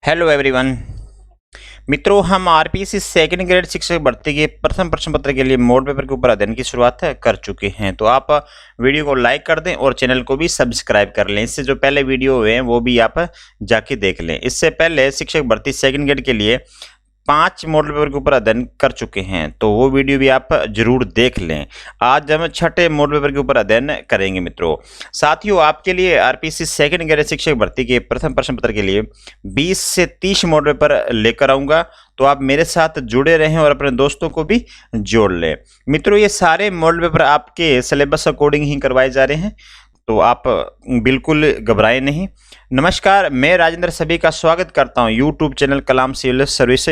Hello everyone. मित्रों, हम RPSC second grade शिक्षक भर्ती के प्रथम प्रश्न पत्र के लिए मोड पेपर के ऊपर अध्ययन की शुरुआत कर चुके हैं। तो आप वीडियो को लाइक कर दें और चैनल को भी सब्सक्राइब कर लें। इससे जो पहले वीडियो हुए हैं वो भी आप जाके देख लें। इससे पहले शिक्षक भर्ती सेकंड ग्रेड के लिए 5 मॉडल पेपर के ऊपर अध्ययन कर चुके हैं, तो वो वीडियो भी आप जरूर देख लें। आज हम छठे मॉडल पेपर के ऊपर अध्ययन करेंगे मित्रों। साथियों, आपके लिए आरपीएससी सेकंड ग्रेड शिक्षक भर्ती के प्रथम प्रश्न पत्र के लिए 20 से 30 मॉडल पेपर लेकर आऊंगा, तो आप मेरे साथ जुड़े रहें और अपने दोस्तों को भी जोड़ लें। मित्रों, ये सारे मॉडल पेपर आपके सिलेबस अकॉर्डिंग ही करवाए जा रहे हैं, तो आप बिल्कुल घबराएं नहीं। नमस्कार, मैं राजेंद्र सभी का स्वागत करता हूं यूट्यूब चैनल कलाम सिविल सर्विस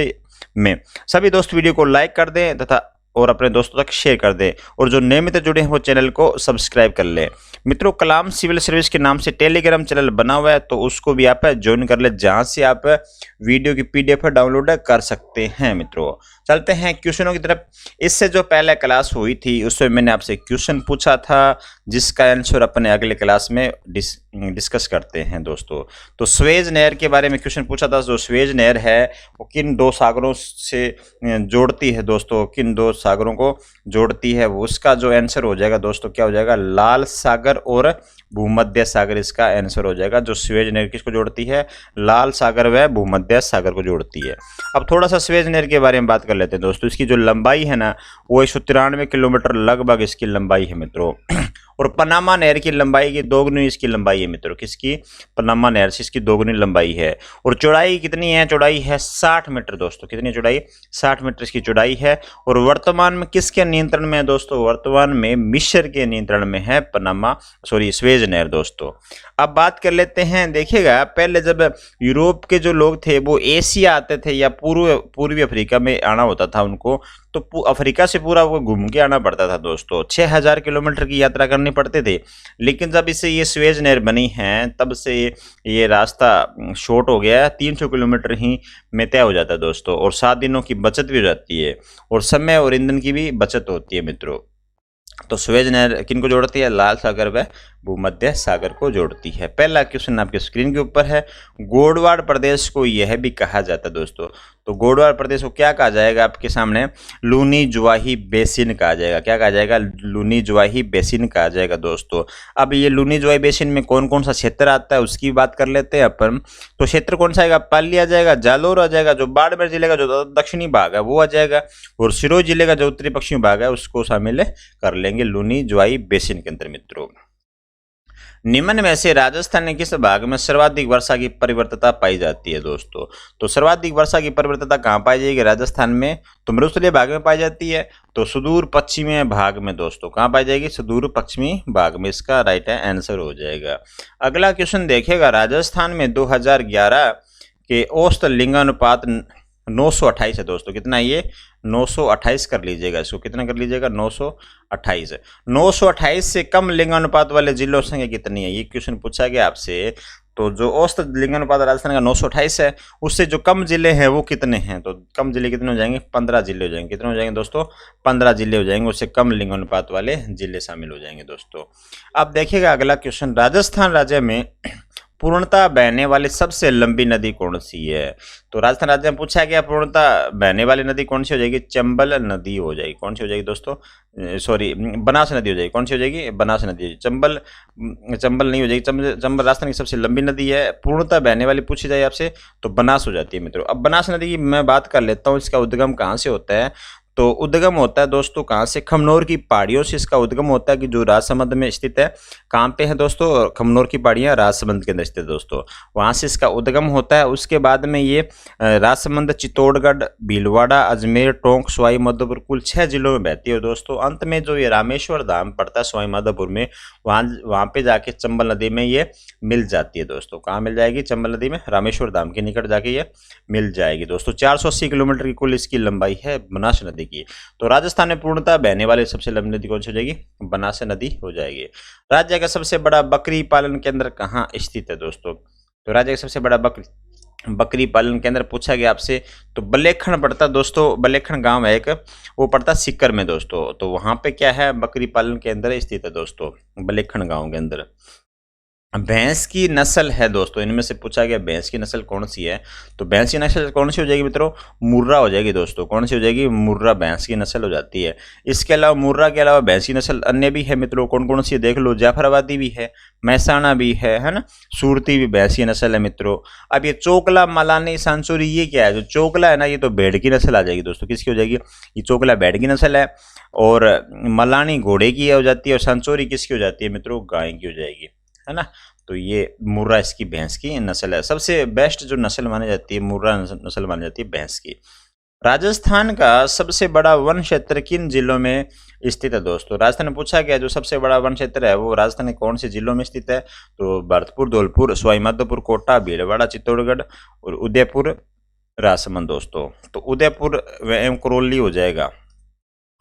में। सभी दोस्त वीडियो को लाइक कर दें तथा और अपने दोस्तों तक शेयर कर दें, और जो नए मित्र जुड़े हैं वो चैनल को सब्सक्राइब कर लें। मित्रों, कलाम सिविल सर्विस के नाम से टेलीग्राम चैनल बना हुआ है, तो उसको भी आप ज्वाइन कर लें, जहां से आप वीडियो की पीडीएफ डाउनलोड कर सकते हैं। मित्रों, चलते हैं क्वेश्चनों की तरफ। इससे जो पहले क्लास हुई थी उसमें मैंने आपसे क्वेश्चन पूछा था, जिसका आंसर अपने अगले क्लास में डिस्कस करते हैं दोस्तों। तो स्वेज नहर के बारे में क्वेश्चन पूछा था। जो स्वेज नहर है वो किन दो सागरों से जोड़ती है दोस्तों, किन दो सागरों को जोड़ती है, वो उसका जो आंसर हो जाएगा दोस्तों क्या हो जाएगा, लाल सागर और भूमध्य सागर इसका आंसर हो जाएगा। जो स्वेज नहर किसको जोड़ती है, लाल सागर व भूमध्य सागर को जोड़ती है। अब थोड़ा सा स्वेज नहर के बारे में बात कर लेते हैं दोस्तों। इसकी जो लंबाई है ना, वो 193 किलोमीटर लगभग इसकी लंबाई है मित्रों। और पनामा नहर की लंबाई की दोगुनी इसकी लंबाई है मित्रों। किसकी, पनामा नहर से इसकी दोगुनी लंबाई है। और चौड़ाई कितनी है, चौड़ाई है 60 मीटर दोस्तों। कितनी चौड़ाई, 60 मीटर इसकी चौड़ाई है। और वर्तमान में किसके नियंत्रण में है दोस्तों, वर्तमान में मिस्र के नियंत्रण में है स्वेज नहर दोस्तों। अब बात कर लेते हैं, देखिएगा पहले जब यूरोप के जो लोग थे वो एशिया आते थे या पूर्वी अफ्रीका में आना होता था उनको, तो अफ्रीका से पूरा वो घूम के आना पड़ता था दोस्तों। 6000 किलोमीटर की यात्रा करनी पड़ते थे। लेकिन जब इसे ये स्वेज नहर बनी है तब से ये रास्ता शॉर्ट हो गया है, 300 किलोमीटर ही में तय हो जाता है दोस्तों। और 7 दिनों की बचत भी हो जाती है, और समय और ईंधन की भी बचत होती है मित्रों। तो स्वेज नहर किन को जोड़ती है, लाल सागर व भूमध्य सागर को जोड़ती है। पहला क्वेश्चन आपके स्क्रीन के ऊपर है। गोडवाड़ प्रदेश को यह भी कहा जाता है दोस्तों। तो गोडवाड़ प्रदेश को क्या कहा जाएगा, आपके सामने लूनी जुवाही बेसिन कहा जाएगा। क्या कहा जाएगा, लूनी जुवाही बेसिन कहा जाएगा दोस्तों। अब ये लूनी जुवाही बेसिन में कौन कौन सा क्षेत्र आता है उसकी बात कर लेते हैं अपन। तो क्षेत्र कौन सा आएगा, पाली आ जाएगा, जालोर आ जाएगा, जो बाड़मेर जिले का जो दक्षिणी भाग है वो आ जाएगा, और सिरोही जिले का जो उत्तरी पश्चिमी भाग है उसको शामिल कर लेंगे लूनी जुवाही बेसिन के अंदर। मित्रों, निम्न में से राजस्थान के किस भाग में सर्वाधिक वर्षा की परिवर्तता पाई जाती है दोस्तों। तो सर्वाधिक वर्षा की परिवर्तता कहाँ पाई जाएगी, राजस्थान में तो मरुस्थलीय भाग में पाई जाती है। तो सुदूर पश्चिमी भाग में दोस्तों कहाँ पाई जाएगी, सुदूर पश्चिमी भाग में इसका राइट आंसर हो जाएगा। अगला क्वेश्चन देखेगा, राजस्थान में 2011 के औसत लिंगानुपात 928 है दोस्तों। कितना ये, 928 कर लीजिएगा इसको। कितना कर लीजिएगा, 928 है। 928 से कम लिंगानुपात वाले जिलों की संख्या कितनी है, ये क्वेश्चन पूछा गया आपसे। तो जो औसत लिंगानुपात राजस्थान का 928 है, उससे जो कम जिले हैं वो कितने हैं, तो कम जिले कितने हो जाएंगे, 15 जिले हो जाएंगे। कितने हो जाएंगे दोस्तों, 15 जिले हो जाएंगे। उससे कम लिंगानुपात वाले जिले शामिल हो जाएंगे दोस्तों। अब देखिएगा अगला क्वेश्चन, राजस्थान राज्य में पूर्णतः बहने वाली सबसे लंबी नदी कौन सी है। तो राजस्थान राज्य में पूछा गया पूर्णतः बहने वाली नदी कौन सी हो जाएगी, चंबल नदी हो जाएगी। कौन सी हो जाएगी दोस्तों, सॉरी बनास नदी हो जाएगी। कौन सी हो जाएगी, बनास नदी। चंबल नहीं हो जाएगी। चंबल राजस्थान की सबसे लंबी नदी है। पूर्णतः बहने वाली पूछी जाए आपसे तो बनास हो जाती है मित्रों। अब बनास नदी की मैं बात कर लेता हूँ, इसका उद्गम कहाँ से होता है। तो उद्गम होता है दोस्तों कहाँ से, खमनोर की पहाड़ियों से इसका उद्गम होता है, कि जो राजसमंद में स्थित है। कहाँ पे है दोस्तों, खमनोर की पहाड़ियाँ राजसमंद के अंदर स्थित है दोस्तों, वहाँ से इसका उद्गम होता है। उसके बाद में ये राजसमंद, चित्तौड़गढ़, भीलवाड़ा, अजमेर, टोंक, सवाई माधोपुर कुल 6 जिलों में बहती है दोस्तों। अंत में जो ये रामेश्वर धाम पड़ता है सवाई माधोपुर में, वहाँ पे जाके चंबल नदी में ये मिल जाती है दोस्तों। कहाँ मिल जाएगी, चंबल नदी में, रामेश्वर धाम के निकट जाके ये मिल जाएगी दोस्तों। 480 किलोमीटर की कुल इसकी लंबाई है बनास नदी की। तो राजस्थान में पूर्णतः बहने वाली सबसे लंबी नदी कौन सी हो जाएगी, बनास नदी हो जाएगी। राज्य का सबसे बड़ा बकरी पालन केंद्र कहाँ स्थित है दोस्तों। तो राज्य का सबसे बड़ा बकरी पालन केंद्र पूछा गया आपसे, तो बलेखण पड़ता दोस्तों। बलेखण गांव है एक, वो पड़ता सीकर में दोस्तों। तो वहां पे क्या है, बकरी पालन केंद्र स्थित है दोस्तों, बलेखण गांव के अंदर। भैंस की नस्ल है दोस्तों, इनमें से पूछा गया भैंस की नस्ल कौन सी है, तो भैंस की नस्ल कौन सी हो जाएगी मित्रों, मुर्रा हो जाएगी दोस्तों। कौन सी हो जाएगी, मुर्रा भैंस की नस्ल हो जाती है। इसके अलावा मुर्रा के अलावा भैंस की नस्ल अन्य भी है मित्रों, कौन कौन सी है देख लो, जाफराबादी भी है, महसाणा भी है ना, सूरती भी भैंस की नस्ल है मित्रों। अब ये चोकला, मलानी, सांसूरी, ये क्या है, जो चोकला है ना ये तो भेड़ की नस्ल आ जाएगी दोस्तों। किसकी हो जाएगी, ये चोकला भेड़ की नस्ल है, और मलानी घोड़े की हो जाती है, और सांसूरी किसकी हो जाती है मित्रों, गाय की हो जाएगी, है ना। तो ये मुर्रा इसकी भैंस की नस्ल है। सबसे बेस्ट जो नस्ल मानी जाती है, मुर्रा नस्ल मानी जाती है भैंस की। राजस्थान का सबसे बड़ा वन क्षेत्र किन जिलों में स्थित है दोस्तों, राजस्थान में पूछा गया जो सबसे बड़ा वन क्षेत्र है वो राजस्थान के कौन से जिलों में स्थित है, तो भरतपुर, धौलपुर, सवाई माधोपुर, कोटा, भीलवाड़ा, चित्तौड़गढ़ और उदयपुर, राजसमंद दोस्तों। तो उदयपुर एवं करौली हो जाएगा,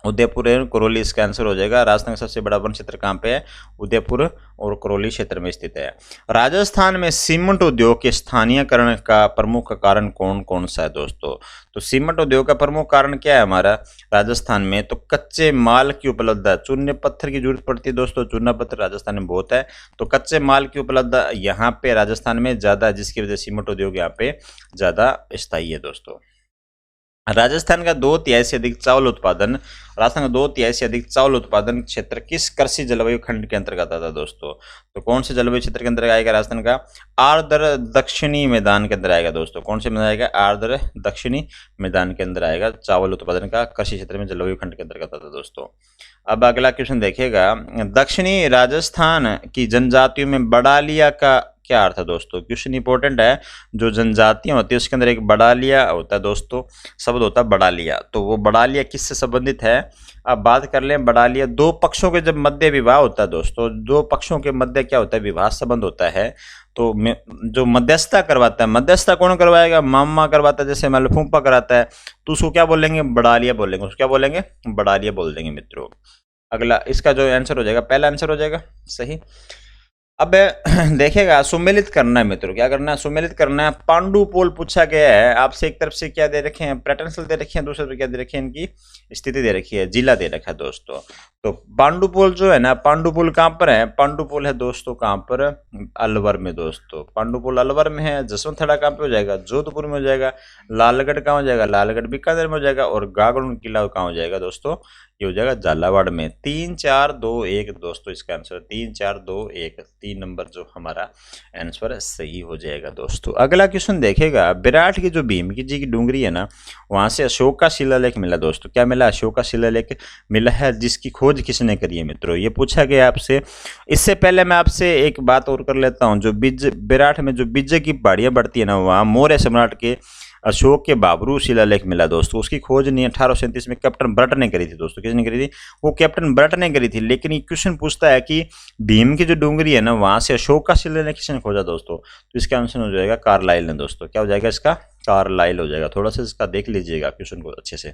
उदयपुर एवं करौली इसका आंसर हो जाएगा। राजस्थान का सबसे बड़ा वन क्षेत्र कहाँ पे है, उदयपुर और करौली क्षेत्र में स्थित है। राजस्थान में सीमेंट उद्योग के स्थानीयकरण का प्रमुख कारण कौन कौन सा है दोस्तों, तो सीमेंट उद्योग का प्रमुख कारण क्या है हमारा राजस्थान में, तो कच्चे माल की उपलब्धता, चूने पत्थर की जरूरत पड़ती है दोस्तों, चूना पत्थर राजस्थान में बहुत है, तो कच्चे माल की उपलब्धता यहाँ पे राजस्थान में ज्यादा है, जिसकी वजह से सीमेंट उद्योग यहाँ पे ज्यादा स्थायी है दोस्तों। राजस्थान का 2/3 से अधिक चावल उत्पादन, राजस्थान का 2/3 से अधिक चावल उत्पादन क्षेत्र किस कृषि जलवायु खंड के अंतर्गत आता है दोस्तों, तो कौन से जलवायु क्षेत्र के अंतर्गत आएगा राजस्थान का, आर्द्र दक्षिणी मैदान के अंदर आएगा दोस्तों। कौन से मैदान आएगा, आर्द्र दक्षिणी मैदान के अंदर आएगा, चावल उत्पादन का कृषि क्षेत्र में जलवायु खंड के अंतर्गत आता है दोस्तों। अब अगला क्वेश्चन देखिएगा, दक्षिणी राजस्थान की जनजातियों में बड़ालिया का क्या अर्थ है दोस्तों, क्वेश्चन इंपॉर्टेंट है। जो जनजातियां होती है उसके अंदर एक बड़ालिया होता है दोस्तों, शब्द होता है बड़ालिया, तो वो बड़ालिया किससे संबंधित है। अब बात कर लें बड़ालिया, दो पक्षों के जब मध्य विवाह होता है दोस्तों, दो पक्षों के मध्य क्या होता है, विवाह संबंध होता है, तो जो मध्यस्थता करवाता है, मध्यस्थता कौन करवाएगा, मामा करवाता है, जैसे मान लो फूफा कराता है, तो उसको क्या बोलेंगे, बड़ालिया बोलेंगे, उसको क्या बोलेंगे, बड़ालिया बोल देंगे मित्रों। अगला इसका जो आंसर हो जाएगा, पहला आंसर हो जाएगा सही। अब देखिएगा, सुमेलित करना है मित्रों, क्या करना है, सुमेलित करना है। पांडुपोल पूछा गया है आपसे, एक तरफ से क्या दे रखे हैं, पैटर्न दे रखे हैं, दूसरे तरफ क्या दे रखे हैं, इनकी स्थिति दे रखी है, जिला दे रखा है दोस्तों। तो पांडुपोल जो है ना, पांडुपोल कहाँ पर है, पांडुपोल है दोस्तों कहाँ पर, अलवर में दोस्तों। पांडुपोल अलवर में है। जसवंतथड़ा कहाँ पे हो जाएगा, जोधपुर में हो जाएगा। लालगढ़ कहाँ हो जाएगा, लालगढ़ बीकानेर में हो जाएगा। और गागड़ किला कहाँ हो जाएगा दोस्तों, ये हो जाएगा झालावाड़ में। 3 4 2 1 दोस्तों, इसका आंसर 3 4 2 1, 3 नंबर जो हमारा आंसर सही हो जाएगा दोस्तों। अगला क्वेश्चन देखेगा, विराट की जो भीम की जी की डूंगरी है ना, वहां से अशोक का शिलालेख मिला दोस्तों। क्या मिला, अशोक का शिलालेख मिला है, जिसकी खोज किसने करी है मित्रों, ये पूछा गया आपसे। इससे पहले मैं आपसे एक बात और कर लेता हूँ, जो विराट में जो विजय की पहाड़ियां बढ़ती है ना, वहाँ मौर्य सम्राट के अशोक के बाबरू शिलालेख मिला दोस्तों। उसकी खोज नहीं 1837 में कैप्टन ब्रट ने करी थी दोस्तों। किसने करी थी, वो कैप्टन ब्रट ने करी थी। लेकिन ये क्वेश्चन पूछता है कि भीम की जो डूंगरी है ना, वहां से अशोक का शिलालेख किसने खोजा दोस्तों, तो इसका आंसर हो जाएगा कार्लाइल ने दोस्तों। क्या हो जाएगा इसका, कार्लाइल हो जाएगा। थोड़ा सा इसका देख लीजिएगा क्वेश्चन को अच्छे से।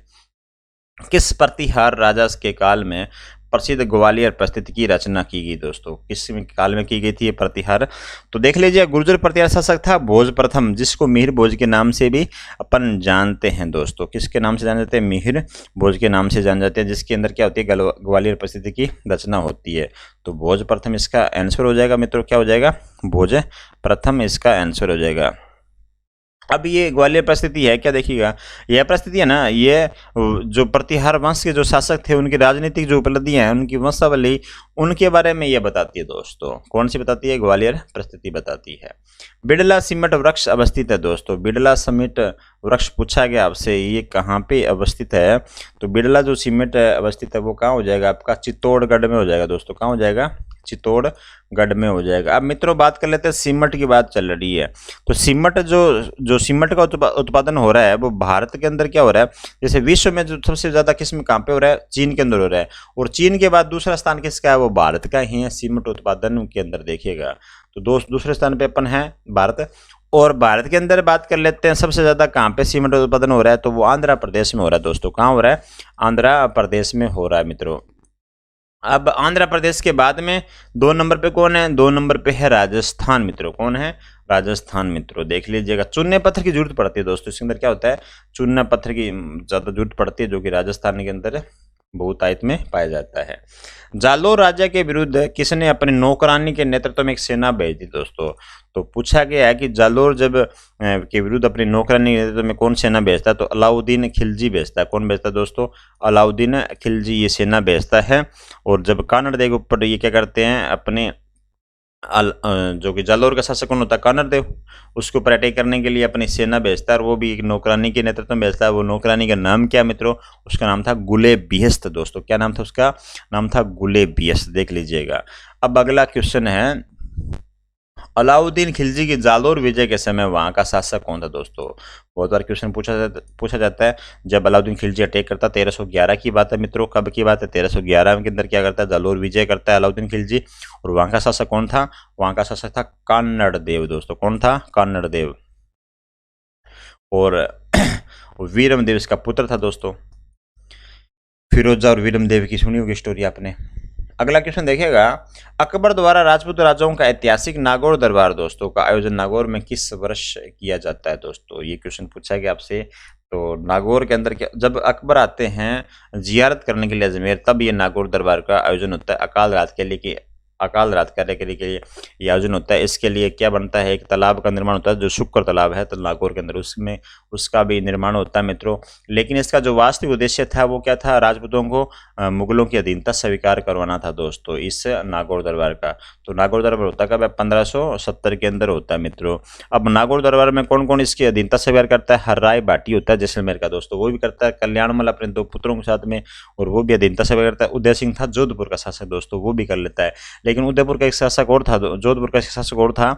किस प्रतिहार राजा के काल में प्रसिद्ध ग्वालियर प्रस्थिति की रचना की गई दोस्तों, किस काल में की गई थी ये प्रतिहार, तो देख लीजिए। गुर्जर प्रतिहार शासक था भोज प्रथम, जिसको मिहिर भोज के नाम से भी अपन जानते हैं दोस्तों। किसके नाम से जाने जाते हैं, मिहिर भोज के नाम से जान जाते हैं, जिसके अंदर क्या होती है, ग्वालियर प्रस्थिति की रचना होती है। तो भोज प्रथम इसका आंसर हो जाएगा मित्रों। क्या हो जाएगा, भोज प्रथम इसका आंसर हो जाएगा। अब ये ग्वालियर परिस्थिति है, क्या देखिएगा, यह परिस्थिति है ना, ये जो प्रतिहार वंश के जो शासक थे उनकी राजनीतिक जो उपलब्धियां हैं, उनकी वंशावली, उनके बारे में ये बताती है दोस्तों। कौन सी बताती है, ग्वालियर परिस्थिति बताती है। बिड़ला सिमट वृक्ष अवस्थित है दोस्तों। बिड़ला सिमट वृक्ष पूछा गया आपसे, ये कहाँ पे अवस्थित है, तो बिड़ला जो सिमट अवस्थित है वो कहाँ हो जाएगा आपका, चित्तौड़गढ़ में हो जाएगा दोस्तों। कहाँ हो जाएगा, चित्तौड़गढ़ में हो जाएगा। अब मित्रों बात कर लेते हैं, सीमेंट की बात चल रही है, तो सीमेंट जो सीमेंट का उत्पादन हो रहा है वो भारत के अंदर क्या हो रहा है, जैसे विश्व में जो सबसे ज्यादा किस्म कहाँ पे हो रहा है, चीन के अंदर हो रहा है, और चीन के बाद दूसरा स्थान किसका है, वो भारत का ही है सीमेंट उत्पादन के अंदर देखिएगा। तो दूसरे स्थान पे अपन है भारत। और भारत के अंदर बात कर लेते हैं, सबसे ज्यादा कहाँ पे सीमेंट उत्पादन हो रहा है, तो वो आंध्र प्रदेश में हो रहा है दोस्तों। कहाँ हो रहा है, आंध्र प्रदेश में हो रहा है मित्रों। अब आंध्र प्रदेश के बाद में 2 नंबर पे कौन है, 2 नंबर पे है राजस्थान मित्रों। कौन है, राजस्थान मित्रों। देख लीजिएगा, चूने पत्थर की जरूरत पड़ती है दोस्तों। इसके अंदर क्या होता है, चूना पत्थर की ज्यादा जरूरत पड़ती है, जो कि राजस्थान के अंदर बहुतायत में पाया जाता है। जालोर राजा के विरुद्ध किसने अपनी नौकरानी के नेतृत्व में एक सेना भेज दी दोस्तों? तो पूछा गया है कि जालोर जब के विरुद्ध अपनी नौकरानी के नेतृत्व में कौन सेना भेजता है? तो अलाउद्दीन खिलजी भेजता है। कौन भेजता है दोस्तों? अलाउद्दीन खिलजी ये सेना भेजता है। और जब कानड़ देव ऊपर ये क्या करते हैं, अपने जो कि जालोर का शासक कौन होता है? कानड़ देव, उसके ऊपर अटैक करने के लिए अपनी सेना भेजता है और वो भी एक नौकरानी के नेतृत्व में भेजता है। वो नौकरानी का नाम क्या मित्रों? उसका नाम था गुले बियस्त दोस्तों। क्या नाम था उसका? नाम था गुले बियस्त, देख लीजिएगा। अब अगला क्वेश्चन है, अलाउद्दीन खिलजी की जालोर विजय के समय वहां का शासक कौन था दोस्तों? बहुत बार क्वेश्चन पूछा जाता है। जब अलाउद्दीन खिलजी अटैक करता 1311 की बात है मित्रों। कब की बात है? 1311 के अंदर क्या करता है? जालोर विजय करता है अलाउद्दीन खिलजी। और वहां का शासक कौन था? वहां का शासक था कान्नड़ देव दोस्तों। कौन था? कान्नड़ देव। और वीरम देव इसका पुत्र था दोस्तों। फिरोजा और वीरम देव की सुनी होगी स्टोरी आपने। अगला क्वेश्चन देखिएगा, अकबर द्वारा राजपूत राजाओं का ऐतिहासिक नागौर दरबार दोस्तों का आयोजन नागौर में किस वर्ष किया जाता है दोस्तों? ये क्वेश्चन पूछा गया आपसे। तो नागौर के अंदर क्या, जब अकबर आते हैं जियारत करने के लिए अजमेर, तब ये नागौर दरबार का आयोजन होता है। अकाल रात के लिए अकाल रात करने के लिए ये आयोजन होता है। इसके लिए क्या बनता है? एक तालाब का निर्माण होता है, जो शुक्र तालाब है तो नागौर के अंदर, उसमें उसका भी निर्माण होता है मित्रों। लेकिन इसका जो वास्तविक उद्देश्य था वो क्या था? राजपूतों को मुगलों की अधीनता स्वीकार करवाना था दोस्तों, इस नागौर दरबार का। तो नागौर दरबार होता कब है? 1570 के अंदर होता है मित्रों। अब नागौर दरबार में कौन कौन इसकी अधीनता स्वीकार करता है? हर्राय बाटी होता है जैसलमेर का दोस्तों, वो भी करता है। कल्याणमल अपने 2 पुत्रों के साथ में, और वो भी अधीनता स्वीकार करता है। उदय सिंह था जोधपुर का शासक दोस्तों, वो भी कर लेता है। लेकिन उदयपुर का एक शासक और था, जोधपुर का शासक और था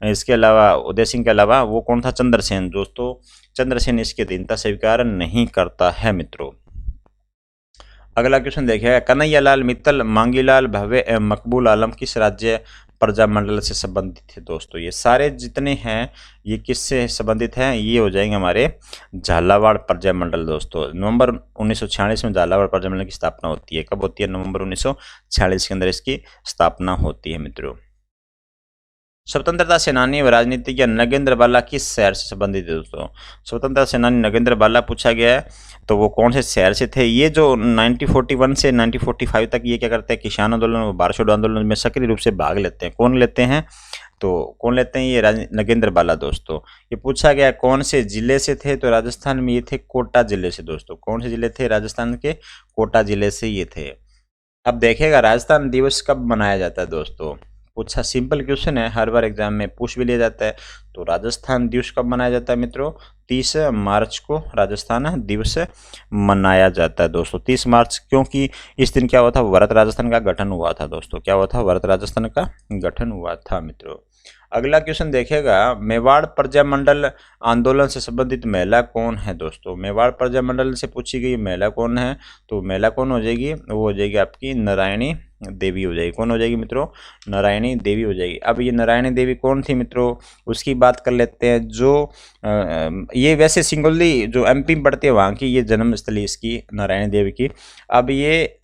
इसके अलावा, उदय सिंह के अलावा। वो कौन था? चंद्रसेन दोस्तों। चंद्रसेन इसकी अधीनता स्वीकार नहीं करता है मित्रों। अगला क्वेश्चन देखिएगा, कन्हैयालाल मित्तल, मांगीलाल भव्य एवं मकबूल आलम किस राज्य प्रजामंडल से संबंधित है दोस्तों? ये सारे जितने हैं ये किससे संबंधित हैं? ये हो जाएंगे हमारे झालावाड़ प्रजामंडल दोस्तों। नवंबर 1946 में झालावाड़ प्रजामंडल की स्थापना होती है। कब होती है? नवंबर 1946 के अंदर इसकी स्थापना होती है मित्रों। स्वतंत्रता सेनानी व राजनीतिज्ञ नगेंद्र बाला किस शहर से संबंधित है दोस्तों? स्वतंत्रता सेनानी नगेंद्र बाला पूछा गया है, तो वो कौन से शहर से थे? ये जो 1941 से 1945 तक ये क्या करते हैं? किसान आंदोलन व भारत छोड़ो आंदोलन में सक्रिय रूप से भाग लेते हैं। कौन लेते हैं? तो कौन लेते हैं? ये नगेंद्र बाला दोस्तों। ये पूछा गया कौन से जिले से थे? तो राजस्थान में ये थे कोटा जिले से दोस्तों। कौन से जिले थे? राजस्थान के कोटा जिले से ये थे। अब देखेगा राजस्थान दिवस कब मनाया जाता है दोस्तों? पूछा, सिंपल क्वेश्चन है, हर बार एग्जाम में पूछ भी लिया जाता है। तो राजस्थान दिवस कब मनाया जाता है मित्रों? 30 मार्च को राजस्थान दिवस मनाया जाता है दोस्तों। 30 मार्च, क्योंकि इस दिन क्या हुआ था? भारत राजस्थान का गठन हुआ था दोस्तों। क्या हुआ था? भारत राजस्थान का गठन हुआ था मित्रों। अगला क्वेश्चन देखेगा, मेवाड़ प्रजामंडल आंदोलन से संबंधित महिला कौन है दोस्तों? मेवाड़ प्रजामंडल से पूछी गई महिला कौन है? तो महिला कौन हो जाएगी? वो हो जाएगी आपकी नारायणी देवी हो जाएगी। कौन हो जाएगी मित्रों? नारायणी देवी हो जाएगी। अब ये नारायणी देवी कौन थी मित्रों? उसकी बात कर लेते हैं। जो ये वैसे सिंगोली जो एमपी में पड़ती है वहाँ की ये जन्मस्थली इसकी नारायणी देवी की। अब ये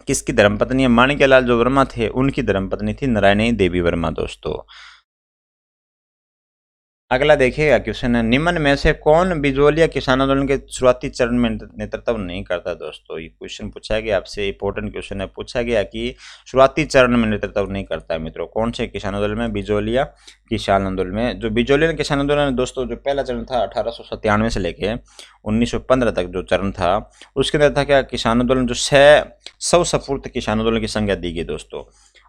किसकी धर्मपत्नी है? माणिक्यलाल जो वर्मा थे उनकी धर्मपत्नी थी नारायणी देवी वर्मा दोस्तों। अगला देखिएगा क्वेश्चन है, निम्न में से कौन बिजोलिया किसान आंदोलन के शुरुआती चरण में नेतृत्व नहीं करता दोस्तों? ये क्वेश्चन पूछा गया आपसे, इंपॉर्टेंट क्वेश्चन है। पूछा गया कि शुरुआती चरण में नेतृत्व नहीं करता है मित्रों। कौन से किसान आंदोलन में? बिजोलिया किसान आंदोलन में। जो बिजोलिया किसान आंदोलन दोस्तों, जो पहला चरण था 1897 से लेके 1915 तक जो चरण था, उसके अंदर था क्या? किसान आंदोलन जो 600 सपूर्त किसान आंदोलन की संज्ञा दी गई दोस्तों।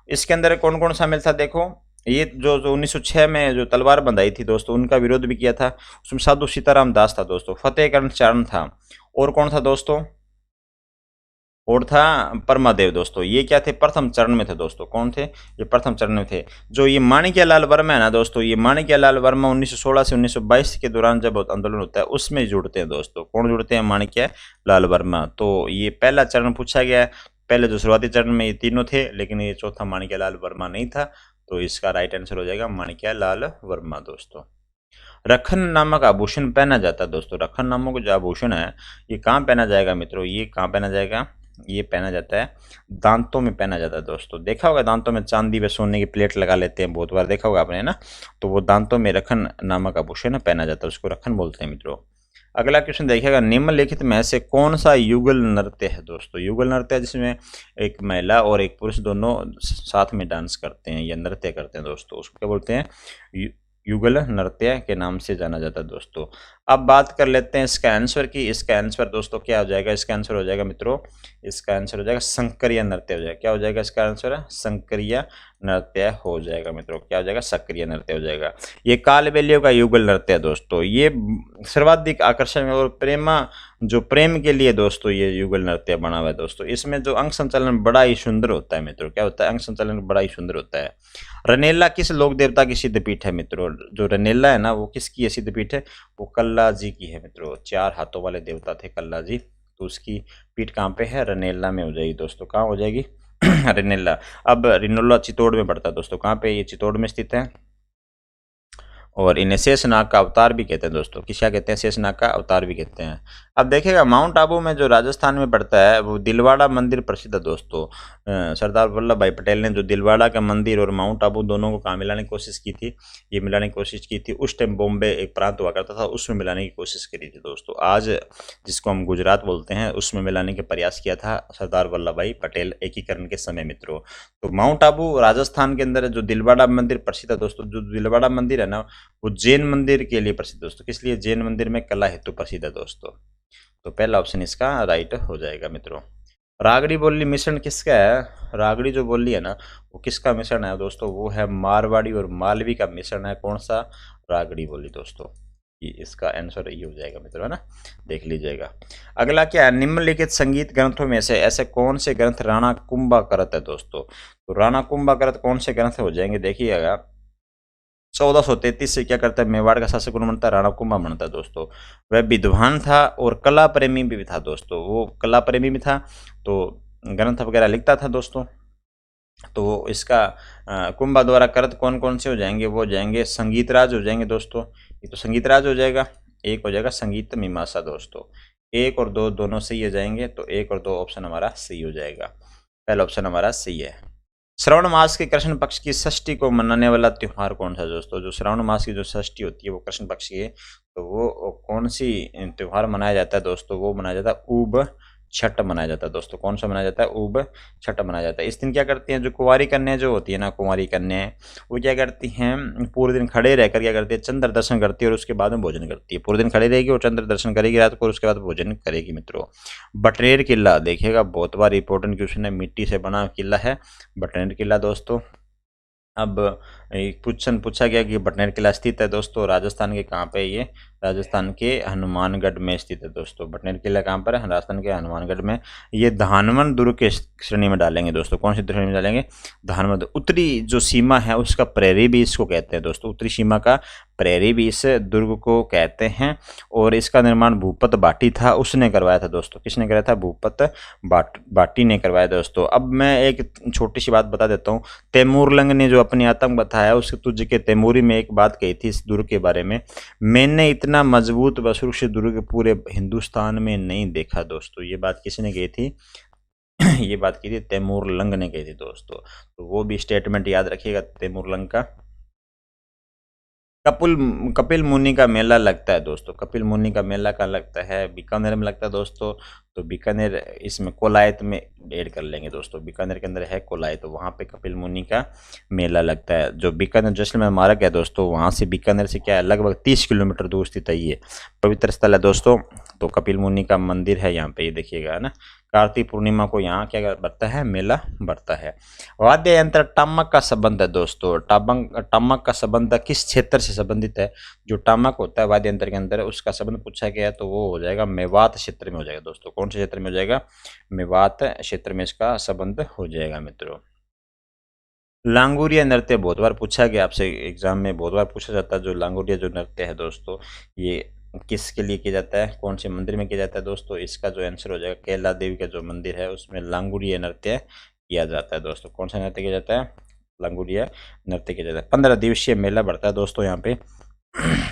इसके अंदर कौन कौन शामिल था? देखो, ये जो 1906 में जो तलवार बंधाई थी दोस्तों, उनका विरोध भी किया था। उसमें साधु सीताराम दास था दोस्तों। फतेहकरण चारण था। और कौन था दोस्तों? और था परमादेव दोस्तों। ये क्या थे? प्रथम चरण में थे दोस्तों। कौन थे? ये प्रथम चरण में थे। जो ये माणिक्यलाल वर्मा है ना दोस्तों, ये माणिक्यलाल वर्मा 1916 से 1922 के दौरान जब आंदोलन होता है उसमें जुड़ते हैं दोस्तों। कौन जुड़ते हैं? माणिक्यलाल वर्मा। तो ये पहला चरण पूछा गया है। पहले जो शुरुआती चरण में ये तीनों थे, लेकिन ये चौथा माणिक्यलाल वर्मा नहीं था। तो इसका राइट आंसर हो जाएगा माणिक्यलाल वर्मा दोस्तों। रखन नामक आभूषण पहना जाता है दोस्तों। रखन नामक जो आभूषण है ये कहाँ पहना जाएगा मित्रों? ये कहाँ पहना जाएगा? ये पहना जाता है दांतों में पहना जाता है दोस्तों। देखा होगा दांतों में चांदी व सोने की प्लेट लगा लेते हैं, बहुत बार देखा होगा आपने ना। तो वो दांतों में रखन नामक आभूषण पहना जाता है, उसको रखन बोलते हैं मित्रों। अगला क्वेश्चन देखिएगा, निम्नलिखित में से कौन सा युगल नृत्य है दोस्तों। युगल नृत्य है जिसमें एक महिला और एक पुरुष दोनों साथ में डांस करते हैं या नृत्य करते हैं दोस्तों, उसको क्या बोलते हैं, युगल नृत्य के नाम से जाना जाता है दोस्तों। अब बात कर लेते हैं इसका आंसर की। इसका आंसर दोस्तों क्या हो जाएगा, इसका आंसर हो जाएगा मित्रों, इसका आंसर हो जाएगा संक्रिय नृत्य हो जाएगा। क्या हो जाएगा इसका आंसर है, संक्रिय नृत्य हो जाएगा मित्रों। क्या हो जाएगा, सक्रिय नृत्य हो जाएगा। ये कालबेलियों का युगल नृत्य है दोस्तों। ये सर्वाधिक आकर्षण और प्रेम के लिए दोस्तों ये युगल नृत्य बना हुआ है दोस्तों। इसमें जो अंग संचालन बड़ा ही सुंदर होता है मित्रों। क्या होता है, अंग संचालन बड़ा ही सुंदर होता है। रनेला किस लोक देवता की सिद्ध पीठ है मित्रों। जो रनेला है ना वो किसकी है सिद्ध पीठ है, वो कल्ला जी की है मित्रों। 4 हाथों वाले देवता थे कल्ला जी, तो उसकी पीठ कहाँ पे है, रनेला में हो जाएगी दोस्तों। कहाँ हो जाएगी रनेला। अब रिनोला चित्तौड़ में पड़ता है दोस्तों। कहाँ पे, ये चित्तौड़ में स्थित है। और इन्हें शेषनाग का अवतार भी कहते हैं दोस्तों। किसका कहते हैं, शेषनाग का अवतार भी कहते हैं। अब देखिएगा माउंट आबू में जो राजस्थान में पड़ता है वो दिलवाड़ा मंदिर प्रसिद्ध है दोस्तों। सरदार वल्लभ भाई पटेल ने जो दिलवाड़ा का मंदिर और माउंट आबू दोनों को कहाँ मिलाने की कोशिश की थी, ये मिलाने की कोशिश की थी। उस टाइम बॉम्बे एक प्रांत हुआ करता था, उसमें मिलाने की कोशिश करी थी दोस्तों। आज जिसको हम गुजरात बोलते हैं उसमें मिलाने का प्रयास किया था सरदार वल्लभ भाई पटेल एकीकरण के समय मित्रों। तो माउंट आबू राजस्थान के अंदर जो दिलवाड़ा मंदिर प्रसिद्ध है दोस्तों। जो दिलवाड़ा मंदिर है ना वो जैन मंदिर के लिए प्रसिद्ध दोस्तों। किस लिए, जैन मंदिर में कला हेतु प्रसिद्ध है दोस्तों। तो पहला ऑप्शन इसका राइट हो जाएगा मित्रों। रागड़ी बोली मिश्रण किसका है, रागड़ी जो बोली है ना वो किसका मिश्रण है दोस्तों, वो है मारवाड़ी और मालवी का मिश्रण है। कौन सा, रागड़ी बोली दोस्तों। ये इसका आंसर ये हो जाएगा मित्रों, है ना, देख लीजिएगा। अगला क्या है, निम्नलिखित संगीत ग्रंथों में से ऐसे कौन से ग्रंथ राणा कुंभाकरत है दोस्तों। तो राणा कुंभाकरत कौन से ग्रंथ हो जाएंगे, देखिएगा 1433 से क्या करता है, मेवाड़ का शासक कौन बनता है, राणा कुंभा बनता है दोस्तों। वह विद्वान था और कला प्रेमी भी था दोस्तों। वो कला प्रेमी भी था तो ग्रंथ वगैरह लिखता था दोस्तों। तो इसका कुंभा द्वारा करत कौन कौन से हो जाएंगे, वो हो जाएंगे संगीतराज हो जाएंगे दोस्तों। ये तो संगीतराज हो जाएगा। एक हो जाएगा संगीत मीमांसा दोस्तों। 1 और 2 दोनों सही हो जाएंगे, तो 1 और 2 ऑप्शन हमारा सही हो जाएगा। पहला ऑप्शन हमारा सही है। श्रावण मास के कृष्ण पक्ष की षष्ठी को मनाने वाला त्योहार कौन सा दोस्तों। जो श्रावण मास की जो षष्ठी होती है वो कृष्ण पक्ष की है, तो वो कौन सी त्योहार मनाया जाता है दोस्तों, वो मनाया जाता है ऊब छठ मनाया जाता है दोस्तों। कौन सा मनाया जाता है, ऊब छठ मनाया जाता है। इस दिन क्या करती हैं, जो कुंवारी कन्या जो होती है ना, कुंवारी कन्याएं, वो क्या करती हैं, पूरे दिन खड़े रहकर क्या करती है, चंद्र दर्शन करती है और उसके बाद में भोजन करती है। पूरे दिन खड़ी रहेगी और चंद्र दर्शन करेगी रात को, और उसके बाद भोजन करेगी मित्रों। बटनेर किला देखिएगा, बहुत बार इंपॉर्टेंट क्वेश्चन है, मिट्टी से बना किला है बटनेर किला दोस्तों। अब एक पूछा गया कि बटनेर किला स्थित है दोस्तों राजस्थान के कहाँ पे, ये राजस्थान के हनुमानगढ़ में स्थित है दोस्तों। बटनेर किला कहाँ पर है, राजस्थान के हनुमानगढ़ में। ये धानवन दुर्ग के श्रेणी में डालेंगे दोस्तों। कौन सी श्रेणी में डालेंगे, धानवन। उत्तरी जो सीमा है उसका प्रहरी भी इसको कहते हैं दोस्तों। उत्तरी सीमा का प्रहरी भी इस दुर्ग को कहते हैं। और इसका निर्माण भूपत भाटी था, उसने करवाया था दोस्तों। किसने कराया था, भूपत भाटी ने करवाया दोस्तों। अब मैं एक छोटी सी बात बता देता हूँ। तैमूरलंग ने जो अपनी आतंक बताया उसके तुझ के तैमूरी में एक बात कही थी इस दुर्ग के बारे में, मैंने इतना मजबूत व सुरक्षित दुर्ग पूरे हिंदुस्तान में नहीं देखा दोस्तों। ये बात किसने कही थी ये बात की थी तैमूरलंग ने कही थी दोस्तों। तो वो भी स्टेटमेंट याद रखिएगा तैमूरलंग का। कपिल मुनि का मेला लगता है दोस्तों। कपिल मुनि का मेला कहाँ लगता है, बीकानेर में लगता है दोस्तों। तो बीकानेर इसमें कोलायत में ऐड कर लेंगे दोस्तों। बीकानेर के अंदर है कोलायत, तो वहाँ पे कपिल मुनि का मेला लगता है। जो बीकानेर जैसलमेर मार्ग है दोस्तों, वहाँ से बीकानेर से क्या है, लगभग 30 किलोमीटर दूर स्थित है। ये पवित्र स्थल है दोस्तों। तो कपिल मुनि का मंदिर है यहाँ पे, ये देखिएगा, है ना। कार्तिक पूर्णिमा को यहाँ क्या बढ़ता है, मेला बढ़ता है। वाद्य यंत्र टमक का संबंध है दोस्तों। टमक का संबंध किस क्षेत्र से संबंधित है, जो टमक होता है वाद्य यंत्र के अंदर उसका संबंध पूछा गया है, तो वो हो जाएगा मेवात क्षेत्र में हो जाएगा दोस्तों। कौन से क्षेत्र में हो जाएगा, मेवात क्षेत्र में इसका संबंध हो जाएगा मित्रों। लांगुरिया नृत्य बहुत बार पूछा गया आपसे एग्जाम में, बहुत बार पूछा जाता है। जो लांगुरिया जो नृत्य है दोस्तों, ये किसके लिए किया जाता है, कौन से मंदिर में किया जाता है दोस्तों। इसका जो आंसर हो जाएगा कैला देवी का जो मंदिर है उसमें लांगुरिया नृत्य किया जाता है दोस्तों। कौन सा नृत्य किया जाता है, लांगुरिया नृत्य किया जाता है। 15 दिवसीय मेला बढ़ता है दोस्तों यहाँ पे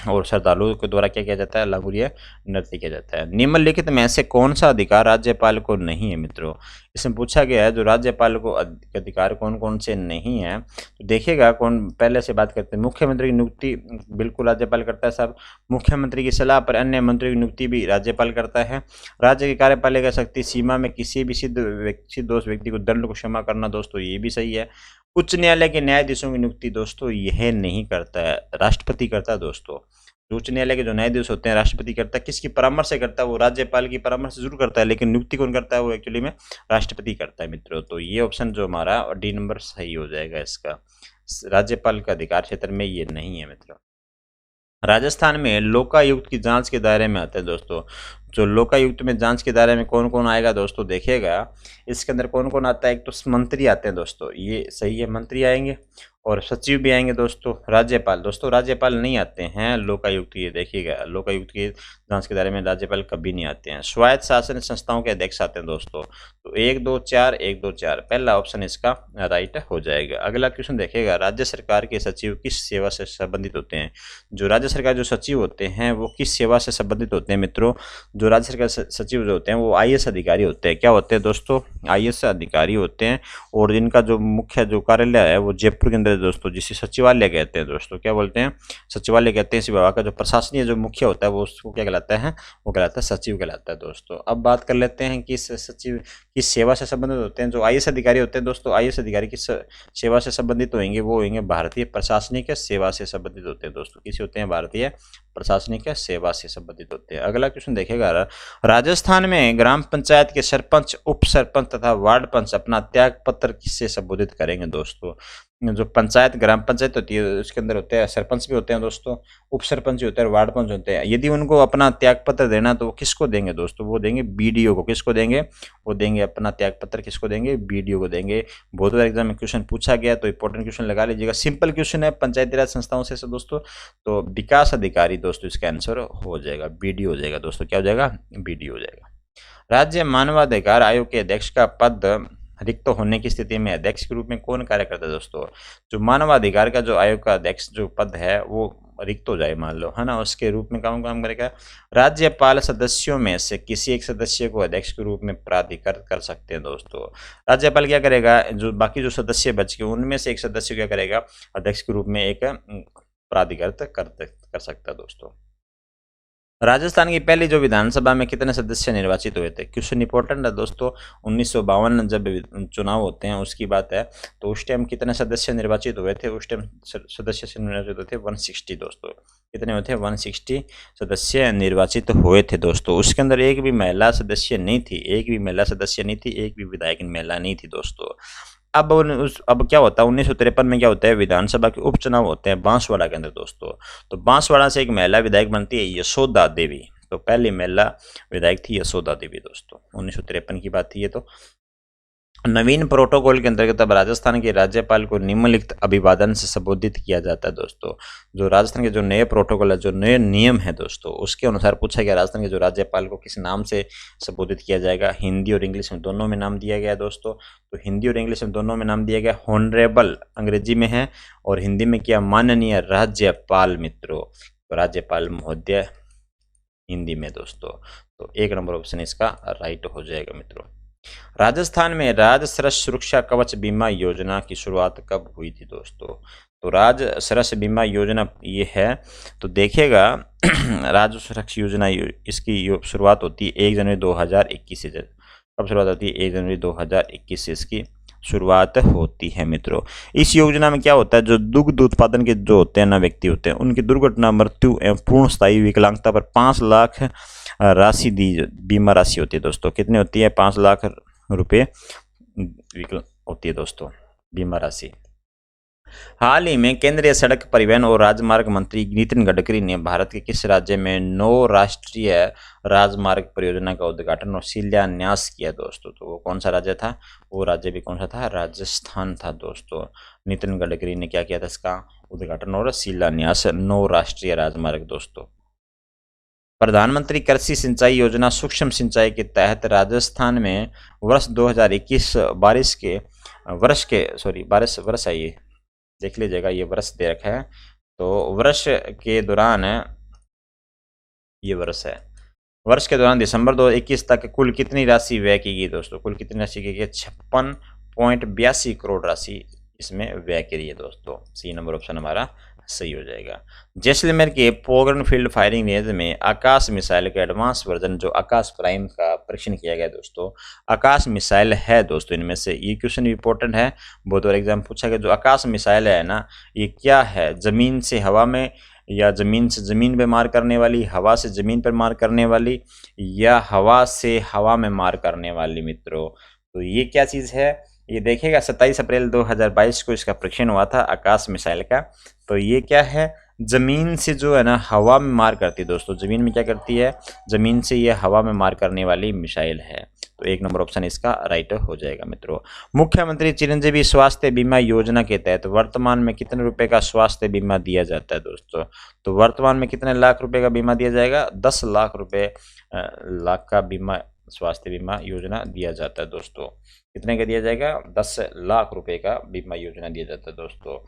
और श्रद्धालुओं के द्वारा क्या किया जाता है, लागूर्य नृत्य किया जाता है। निम्नलिखित में से कौन सा अधिकार राज्यपाल को नहीं है मित्रों? इसमें पूछा गया है जो राज्यपाल को अधिकार कौन कौन से नहीं है। तो देखिएगा कौन, पहले से बात करते हैं। मुख्यमंत्री की नियुक्ति बिल्कुल राज्यपाल करता है साहब। मुख्यमंत्री की सलाह पर अन्य मंत्रियों की नियुक्ति भी राज्यपाल करता है। राज्य की कार्यपालिका शक्ति सीमा में किसी भी सिद्ध दोष व्यक्ति को दंड को क्षमा करना, दोस्तों ये भी सही है। उच्च न्यायालय के न्यायाधीशों की नियुक्ति दोस्तों यह नहीं करता है, राष्ट्रपति करता है दोस्तों। जो उच्च न्यायालय के जो न्यायाधीश होते हैं राष्ट्रपति करता है। किसकी परामर्श से करता है? वो राज्यपाल की परामर्श से जरूर करता है, लेकिन नियुक्ति कौन करता है? वो एक्चुअली में राष्ट्रपति करता है मित्रों। तो ये ऑप्शन जो हमारा डी नंबर सही हो जाएगा इसका। राज्यपाल का अधिकार क्षेत्र में ये नहीं है मित्रों। राजस्थान में लोकायुक्त की जांच के दायरे में आता है दोस्तों। जो लोकायुक्त में जांच के दायरे में कौन कौन आएगा दोस्तों, देखिएगा इसके अंदर कौन कौन आता है। एक तो मंत्री आते हैं दोस्तों, ये सही है, मंत्री आएंगे। और सचिव भी आएंगे दोस्तों। राज्यपाल, दोस्तों राज्यपाल नहीं आते हैं लोकायुक्त, ये देखिएगा लोकायुक्त की जांच के दायरे में राज्यपाल कभी नहीं आते हैं। स्वायत्त शासन संस्थाओं के अध्यक्ष आते हैं दोस्तों। तो 1 2 4 1 2 4 पहला ऑप्शन इसका राइट हो जाएगा। अगला क्वेश्चन देखिएगा, राज्य सरकार के सचिव किस सेवा से संबंधित होते हैं? जो राज्य सरकार जो सचिव होते हैं वो किस सेवा से संबंधित होते हैं मित्रों? जो राज्य सरकार सचिव जो होते हैं वो IAS अधिकारी होते हैं। क्या होते हैं दोस्तों? IAS अधिकारी होते हैं। और इनका जो मुख्य जो कार्यालय है वो जयपुर के अंदर दोस्तों, जिसे सचिवालय कहते हैं दोस्तों। क्या बोलते हैं? सचिवालय कहते हैं। इस विभाग का जो प्रशासनीय जो मुख्य होता है वो उसको क्या कहलाता है? वो कहलाता है सचिव कहलाता है दोस्तों। अब बात कर लेते हैं कि सचिव किस सेवा से संबंधित होते हैं। जो IAS अधिकारी होते हैं दोस्तों, IAS अधिकारी किस सेवा से संबंधित होंगे? वो होंगे भारतीय प्रशासनिक सेवा से संबंधित होते हैं दोस्तों। किस होते हैं? भारतीय प्रशासनिक सेवा से संबंधित होते हैं। अगला क्वेश्चन देखेगा, राजस्थान में ग्राम पंचायत के सरपंच, उप सरपंच तथा वार्ड पंच अपना त्याग पत्र किससे संबोधित करेंगे दोस्तों? जो पंचायत ग्राम पंचायत होती है उसके अंदर होते हैं सरपंच भी होते हैं दोस्तों, उप सरपंच भी होते हैं, वार्ड पंच होते हैं। यदि उनको अपना त्याग पत्र देना तो वो किसको देंगे दोस्तों? वो देंगे BDO को। किसको देंगे? वो देंगे अपना त्याग पत्र किसको देंगे? BDO को देंगे। बहुत बार एग्जाम में क्वेश्चन पूछा गया तो इंपॉर्टेंट क्वेश्चन लगा लीजिएगा। सिंपल क्वेश्चन है पंचायती राज संस्थाओं से दोस्तों। तो विकास अधिकारी दोस्तों इसका आंसर हो जाएगा, BDO हो जाएगा दोस्तों। क्या हो जाएगा? BDO हो जाएगा। राज्य मानवाधिकार आयोग के अध्यक्ष का पद रिक्त होने की स्थिति में अध्यक्ष के रूप में कौन कार्य करता है दोस्तों? जो मानवाधिकार का जो आयोग का अध्यक्ष जो पद है वो रिक्त हो जाए मान लो, है ना, उसके रूप में कौन काम करेगा? राज्यपाल सदस्यों में से किसी एक सदस्य को अध्यक्ष के रूप में प्राधिकृत कर सकते हैं दोस्तों। राज्यपाल क्या करेगा? जो बाकी जो सदस्य बच गए उनमें से एक सदस्य क्या करेगा? अध्यक्ष के रूप में एक प्राधिकृत कर सकता है दोस्तों। राजस्थान की पहली जो विधानसभा में कितने सदस्य निर्वाचित हुए थे? क्वेश्चन इंपॉर्टेंट है दोस्तों। 1952 जब चुनाव होते हैं उसकी बात है। तो उस टाइम कितने सदस्य निर्वाचित हुए थे? उस टाइम सदस्य से निर्वाचित हुए थे 160 दोस्तों। कितने हुए थे? 160 सदस्य निर्वाचित हुए थे दोस्तों। उसके अंदर एक भी महिला सदस्य नहीं थी, एक भी महिला सदस्य नहीं थी, एक भी विधायक महिला नहीं थी दोस्तों। अब क्या होता है 1953 में क्या होता है? विधानसभा के उपचुनाव होते हैं बांसवाड़ा के अंदर दोस्तों। तो बांसवाड़ा से एक महिला विधायक बनती है यशोदा देवी। तो पहली महिला विधायक थी यशोदा देवी दोस्तों। 1953 की बात थी ये। तो नवीन प्रोटोकॉल के अंतर्गत अब राजस्थान के राज्यपाल को निम्नलिखित अभिवादन से संबोधित किया जाता है दोस्तों। जो राजस्थान के जो नए प्रोटोकॉल है, जो नए नियम है दोस्तों, उसके अनुसार पूछा गया राजस्थान के जो राज्यपाल को किस नाम से संबोधित किया जाएगा? हिंदी और इंग्लिश में दोनों में नाम दिया गया है दोस्तों। तो हिंदी और इंग्लिश में दोनों में नाम दिया गया। हॉनरेबल अंग्रेजी में है और हिंदी में क्या? माननीय राज्यपाल मित्रों। तो राज्यपाल महोदय हिंदी में दोस्तों। तो 1 नंबर ऑप्शन इसका राइट हो जाएगा मित्रों। राजस्थान में राज्य सरस सुरक्षा कवच बीमा योजना की शुरुआत कब हुई थी दोस्तों? तो राज्य सरस बीमा योजना ये है। तो देखिएगा राज्य सुरक्षा योजना इसकी शुरुआत होती है 1 जनवरी 2021 से। कब शुरुआत होती है? 1 जनवरी 2021 से इसकी शुरुआत होती है मित्रों। इस योजना में क्या होता है? जो दुग्ध उत्पादन के जो होते हैं ना व्यक्ति होते हैं उनकी दुर्घटना, मृत्यु एवं पूर्ण स्थायी विकलांगता पर 5 लाख राशि दी बीमा राशि होती है दोस्तों। कितनी होती है? 5 लाख रुपए होती है दोस्तों बीमा राशि। हाल ही में केंद्रीय सड़क परिवहन और राजमार्ग मंत्री नितिन गडकरी ने भारत के किस राज्य में 9 राष्ट्रीय राजमार्ग परियोजना का उद्घाटन और शिलान्यास किया दोस्तों? तो वो कौन सा राज्य था? वो राज्य भी कौन सा था? राजस्थान था दोस्तों। नितिन गडकरी ने क्या किया था? इसका उद्घाटन और शिलान्यास 9 राष्ट्रीय राजमार्ग दोस्तों। प्रधानमंत्री कृषि सिंचाई योजना सूक्ष्म सिंचाई के तहत राजस्थान में वर्ष 2021 वर्ष आइए देख लीजिएगा, ये वर्ष दे रखा है तो वर्ष के दौरान, ये वर्ष है, वर्ष के दौरान दिसंबर 2021 तक कुल कितनी राशि व्यय की गई दोस्तों? कुल कितनी राशि की गई? 56.82 करोड़ राशि इसमें व्यय की गई है दोस्तों। सी नंबर ऑप्शन हमारा सही हो जाएगा। जैसलमेर के पोखरण फील्ड फायरिंग रेंज में आकाश मिसाइल का एडवांस वर्जन जो आकाश प्राइम का परीक्षण किया गया दोस्तों। आकाश मिसाइल है दोस्तों, इनमें से ये क्वेश्चन इंपॉर्टेंट है, बहुत बार एग्जाम पूछा गया। जो आकाश मिसाइल है ना, ये क्या है? जमीन से हवा में, या जमीन से जमीन पे मार करने वाली, हवा से जमीन पर मार करने वाली, या हवा से हवा में मार करने वाली मित्रों? तो ये क्या चीज़ है? ये देखिएगा 27 अप्रैल 2022 को इसका परीक्षण हुआ था आकाश मिसाइल का। तो ये क्या है? जमीन से जो है ना हवा में मार करती है दोस्तों। जमीन में क्या करती है? जमीन से ये हवा में मार करने वाली मिसाइल है। तो 1 नंबर ऑप्शन इसका राइट हो जाएगा मित्रों। मुख्यमंत्री चिरंजीवी स्वास्थ्य बीमा योजना के तहत वर्तमान में कितने रुपए का स्वास्थ्य बीमा दिया जाता है दोस्तों? तो वर्तमान में कितने लाख रुपए का बीमा दिया जाएगा? 10 लाख रुपए लाख का बीमा, स्वास्थ्य बीमा योजना दिया जाता है दोस्तों। कितने का दिया जाएगा? 10 लाख रुपए का बीमा योजना दिया जाता है दोस्तों।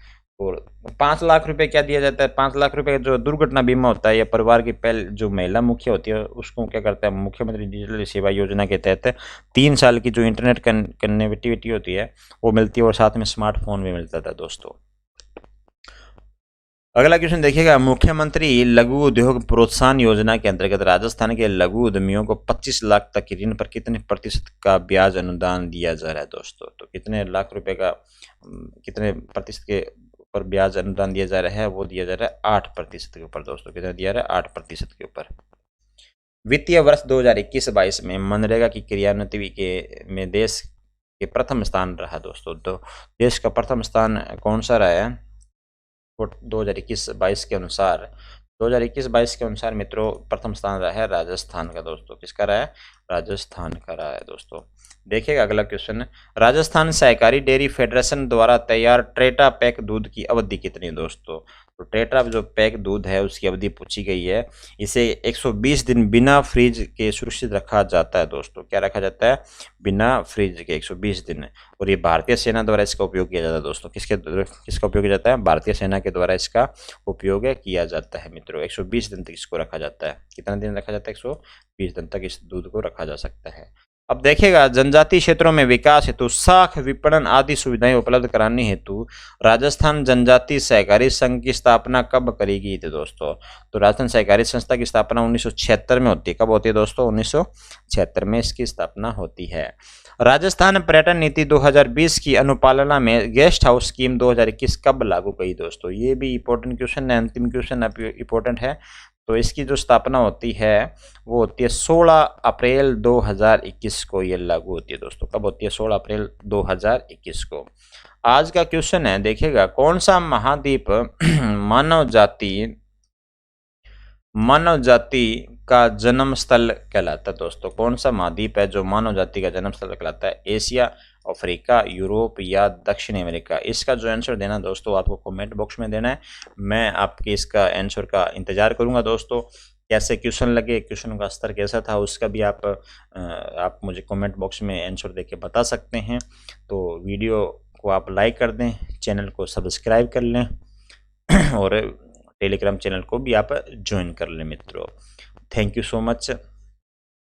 और 5 लाख रुपए क्या दिया जाता है? 5 लाख रुपए का जो दुर्घटना बीमा होता है, या परिवार की पहले जो महिला मुखिया होती है उसको क्या करता है? मुख्यमंत्री डिजिटल सेवा योजना के तहत 3 साल की जो इंटरनेट कनेक्टिविटी होती है वो मिलती है, और साथ में स्मार्टफोन भी मिलता था दोस्तों। अगला क्वेश्चन देखिएगा, मुख्यमंत्री लघु उद्योग प्रोत्साहन योजना के अंतर्गत राजस्थान के लघु उद्यमियों को 25 लाख तक की ऋण पर कितने प्रतिशत का ब्याज अनुदान दिया जा रहा है दोस्तों? तो कितने लाख रुपए का, कितने प्रतिशत के ऊपर ब्याज अनुदान दिया जा रहा है? वो दिया जा रहा है 8% के ऊपर दोस्तों। कितना दिया रहा है? 8% के ऊपर। वित्तीय वर्ष 2021-22 में मनरेगा की क्रियान्वित के में देश के प्रथम स्थान रहा दोस्तों। तो देश का प्रथम स्थान कौन सा रहा है? 2021-22 के अनुसार, 2021-22 के अनुसार मित्रों प्रथम स्थान रहा है राजस्थान का दोस्तों। किसका रहा है? राजस्थान का रहा है दोस्तों। देखिएगा अगला क्वेश्चन, राजस्थान सहकारी डेयरी फेडरेशन द्वारा तैयार ट्रेटा पैक दूध की अवधि कितनी है दोस्तों? तो ट्रेटा जो पैक दूध है उसकी अवधि पूछी गई है। इसे 120 दिन बिना फ्रीज के सुरक्षित रखा जाता है दोस्तों। क्या रखा जाता है? बिना फ्रीज के 120 दिन। और ये भारतीय सेना द्वारा इसका उपयोग किया जाता है दोस्तों। किसका उपयोग किया जाता है? भारतीय सेना के द्वारा इसका उपयोग किया जाता है मित्रों। 120 दिन तक इसको रखा जाता है। कितना दिन रखा जाता है? 120 दिन तक इस दूध को रखा जा सकता है। अब देखिएगा, जनजातीय क्षेत्रों में विकास हेतु साख विपणन आदि सुविधाएं उपलब्ध कराने हेतु राजस्थान जनजातीय सहकारी संघ की स्थापना कब करी गई थी दोस्तों? तो राजस्थान सहकारी संस्था की स्थापना 1976 में होती है। कब होती है दोस्तों? 1976 में इसकी स्थापना होती है। राजस्थान पर्यटन नीति 2020 की अनुपालना में गेस्ट हाउस स्कीम 2021 कब लागू की दोस्तों? ये भी इंपॉर्टेंट क्वेश्चन है, अंतिम क्वेश्चन इंपॉर्टेंट है। तो इसकी जो स्थापना होती है वो होती है 16 अप्रैल 2021 को ये लागू होती है दोस्तों। कब होती है? 16 अप्रैल 2021 को। आज का क्वेश्चन है, देखिएगा, कौन सा महाद्वीप मानव जाति का जन्म स्थल कहलाता है दोस्तों? कौन सा महाद्वीप है जो मानव जाति का जन्म स्थल कहलाता है? एशिया, अफ्रीका, यूरोप या दक्षिण अमेरिका? इसका जो आंसर देना दोस्तों आपको कमेंट बॉक्स में देना है। मैं आपके इसका आंसर का इंतजार करूंगा दोस्तों। कैसे क्वेश्चन लगे, क्वेश्चन का स्तर कैसा था, उसका भी आप मुझे कमेंट बॉक्स में आंसर देके बता सकते हैं। तो वीडियो को आप लाइक कर दें, चैनल को सब्सक्राइब कर लें और टेलीग्राम चैनल को भी आप ज्वाइन कर लें मित्रों। Thank you so much.